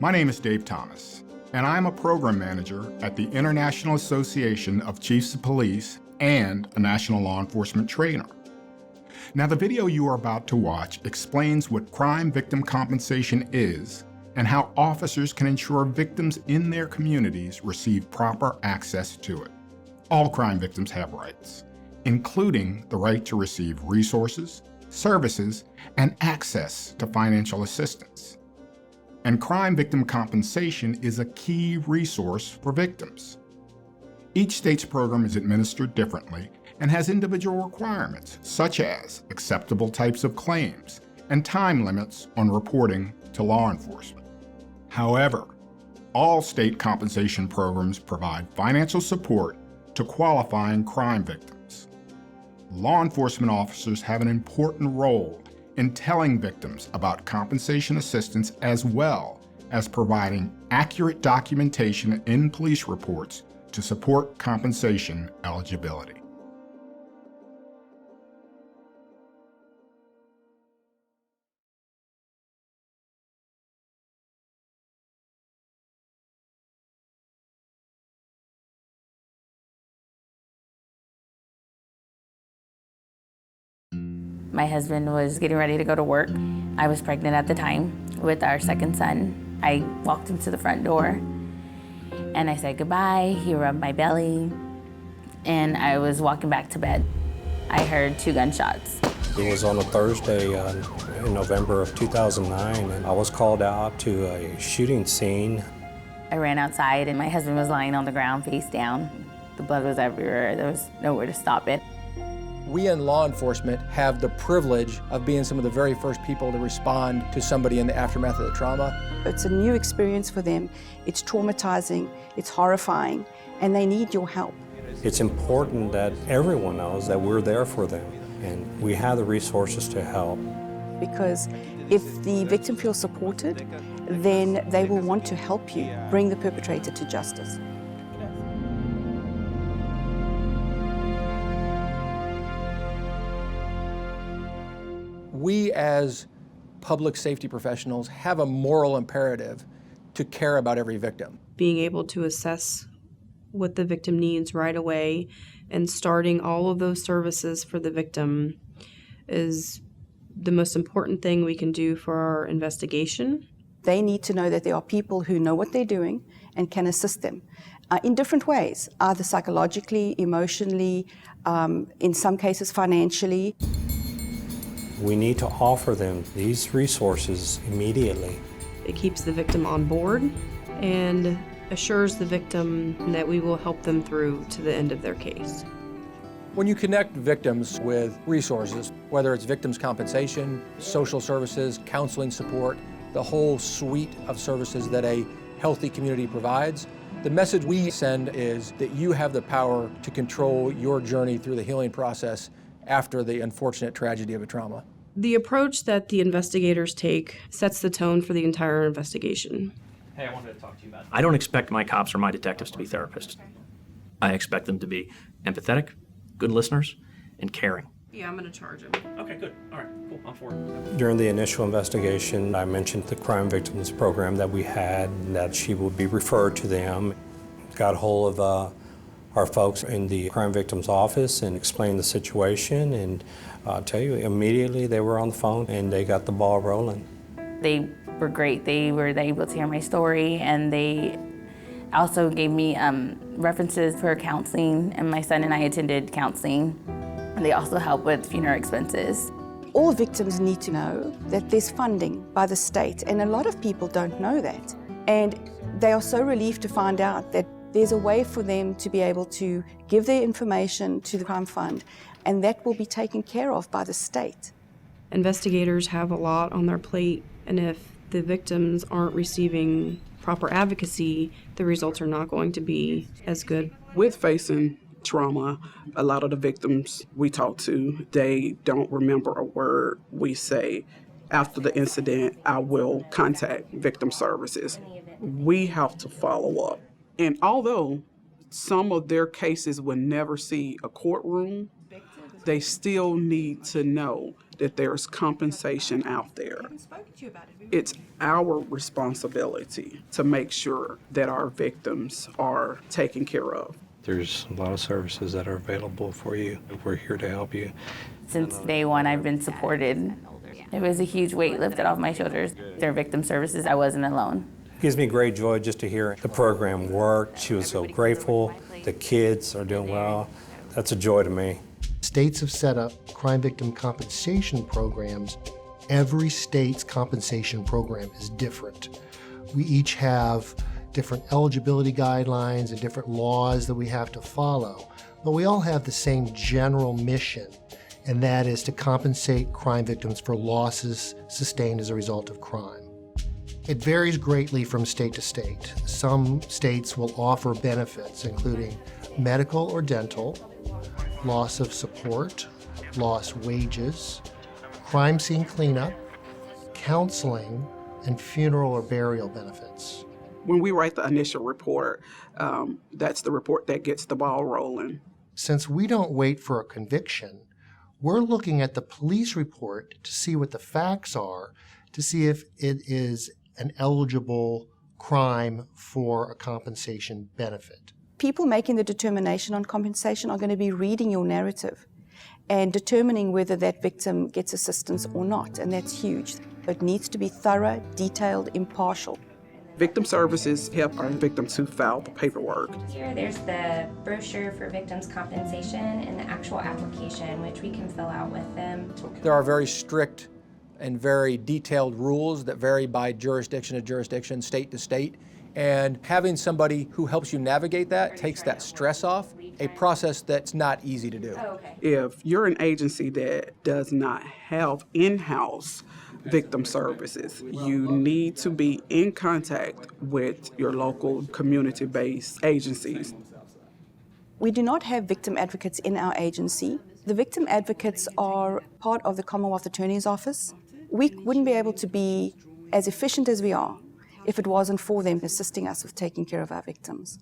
My name is Dave Thomas, and I'm a program manager at the International Association of Chiefs of Police and a national law enforcement trainer. Now, the video you are about to watch explains what crime victim compensation is and how officers can ensure victims in their communities receive proper access to it. All crime victims have rights, including the right to receive resources, services, and access to financial assistance. And crime victim compensation is a key resource for victims. Each state's program is administered differently and has individual requirements, such as acceptable types of claims and time limits on reporting to law enforcement. However, all state compensation programs provide financial support to qualifying crime victims. Law enforcement officers have an important role in telling victims about compensation assistance, as well as providing accurate documentation in police reports to support compensation eligibility. My husband was getting ready to go to work. I was pregnant at the time with our second son. I walked into the front door and I said goodbye. He rubbed my belly and I was walking back to bed. I heard 2 gunshots. It was on a Thursday in November of 2009, and I was called out to a shooting scene. I ran outside and my husband was lying on the ground face down. The blood was everywhere. There was nowhere to stop it. We in law enforcement have the privilege of being some of the very first people to respond to somebody in the aftermath of the trauma. It's a new experience for them. It's traumatizing, it's horrifying, and they need your help. It's important that everyone knows that we're there for them, and we have the resources to help. Because if the victim feels supported, then they will want to help you bring the perpetrator to justice. We as public safety professionals have a moral imperative to care about every victim. Being able to assess what the victim needs right away and starting all of those services for the victim is the most important thing we can do for our investigation. They need to know that there are people who know what they're doing and can assist them in different ways, either psychologically, emotionally, in some cases financially. We need to offer them these resources immediately. It keeps the victim on board and assures the victim that we will help them through to the end of their case. When you connect victims with resources, whether it's victims' compensation, social services, counseling support, the whole suite of services that a healthy community provides, the message we send is that you have the power to control your journey through the healing process after the unfortunate tragedy of a trauma. The approach that the investigators take sets the tone for the entire investigation. Hey, I wanted to talk to you about it. I don't expect my cops or my detectives to be therapists. I expect them to be empathetic, good listeners, and caring. Yeah, I'm going to charge him. Okay, good. All right, cool. I'm for it. During the initial investigation, I mentioned the crime victims program that we had, and that she would be referred to them. Got hold of our folks in the crime victims office and explained the situation, and I'll tell you, immediately they were on the phone and they got the ball rolling. They were great. They were able to hear my story, and they also gave me references for counseling, and my son and I attended counseling. And they also help with funeral expenses. All victims need to know that there's funding by the state, and a lot of people don't know that. And they are so relieved to find out that there's a way for them to be able to give their information to the crime fund, and that will be taken care of by the state. Investigators have a lot on their plate, and if the victims aren't receiving proper advocacy, the results are not going to be as good. With facing trauma, a lot of the victims we talk to, they don't remember a word we say. After the incident, I will contact victim services. We have to follow up. And although some of their cases will never see a courtroom, they still need to know that there's compensation out there. It's our responsibility to make sure that our victims are taken care of. There's a lot of services that are available for you. We're here to help you. Since day one, I've been supported. It was a huge weight lifted off my shoulders. Their victim services, I wasn't alone. It gives me great joy just to hear the program worked. She was so grateful. The kids are doing well. That's a joy to me. States have set up crime victim compensation programs. Every state's compensation program is different. We each have different eligibility guidelines and different laws that we have to follow, but we all have the same general mission, and that is to compensate crime victims for losses sustained as a result of crime. It varies greatly from state to state. Some states will offer benefits, including medical or dental, loss of support, lost wages, crime scene cleanup, counseling, and funeral or burial benefits. When we write the initial report, that's the report that gets the ball rolling. Since we don't wait for a conviction, we're looking at the police report to see what the facts are, to see if it is an eligible crime for a compensation benefit. People making the determination on compensation are going to be reading your narrative and determining whether that victim gets assistance or not, and that's huge. It needs to be thorough, detailed, impartial. Victim services help our victims who file the paperwork. Here, there's the brochure for victims' compensation and the actual application, which we can fill out with them. There are very strict and very detailed rules that vary by jurisdiction to jurisdiction, state to state. And having somebody who helps you navigate that takes that stress off, a process that's not easy to do. If you're an agency that does not have in-house victim services, you need to be in contact with your local community-based agencies. We do not have victim advocates in our agency. The victim advocates are part of the Commonwealth Attorney's Office. We wouldn't be able to be as efficient as we are if it wasn't for them assisting us with taking care of our victims.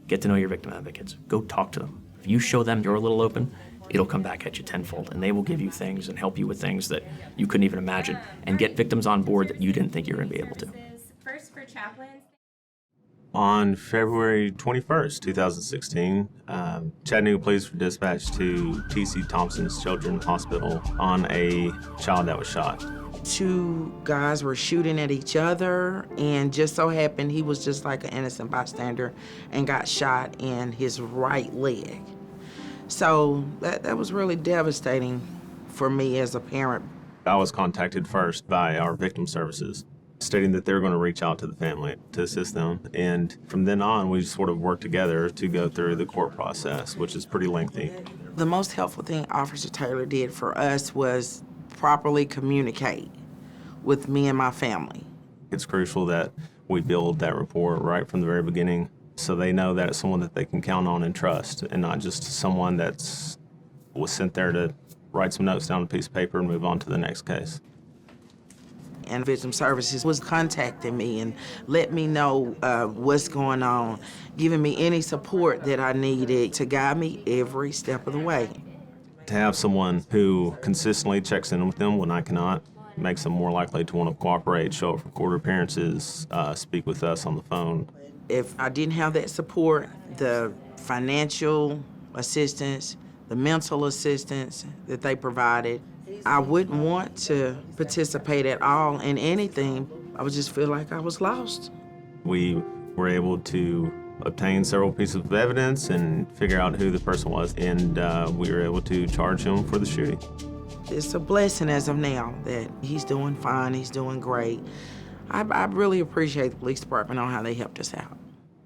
Get to know your victim advocates. Go talk to them. If you show them you're a little open, it'll come back at you tenfold, and they will give you things and help you with things that you couldn't even imagine, and get victims on board that you didn't think you were going to be able to. First for chaplains. On February 21st, 2016, Chattanooga police were dispatched to T.C. Thompson's Children's Hospital on a child that was shot. Two guys were shooting at each other, and just so happened he was just like an innocent bystander and got shot in his right leg. So that was really devastating for me as a parent. I was contacted first by our victim services, stating that they were going to reach out to the family to assist them. And from then on, we sort of worked together to go through the court process, which is pretty lengthy. The most helpful thing Officer Taylor did for us was properly communicate with me and my family. It's crucial that we build that rapport right from the very beginning, so they know that it's someone that they can count on and trust, and not just someone was sent there to write some notes down on a piece of paper and move on to the next case. And Victim Services was contacting me and let me know what's going on, giving me any support that I needed to guide me every step of the way. To have someone who consistently checks in with them when I cannot makes them more likely to want to cooperate, show up for court appearances, speak with us on the phone. If I didn't have that support, the financial assistance, the mental assistance that they provided, I wouldn't want to participate at all in anything. I would just feel like I was lost. We were able to obtain several pieces of evidence and figure out who the person was, and we were able to charge him for the shooting. It's a blessing as of now that he's doing fine, he's doing great. I really appreciate the police department on how they helped us out.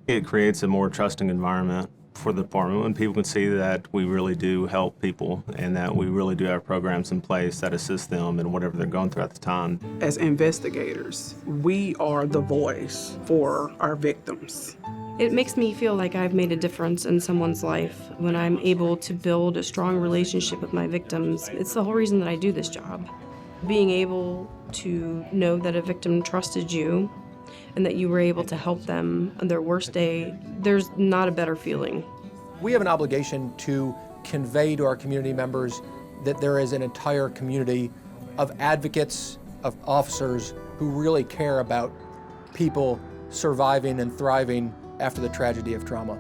It creates a more trusting environment for the department when people can see that we really do help people and that we really do have programs in place that assist them in whatever they're going through at the time. As investigators, we are the voice for our victims. It makes me feel like I've made a difference in someone's life when I'm able to build a strong relationship with my victims. It's the whole reason that I do this job. Being able to know that a victim trusted you and that you were able to help them on their worst day, there's not a better feeling. We have an obligation to convey to our community members that there is an entire community of advocates, of officers who really care about people surviving and thriving after the tragedy of trauma.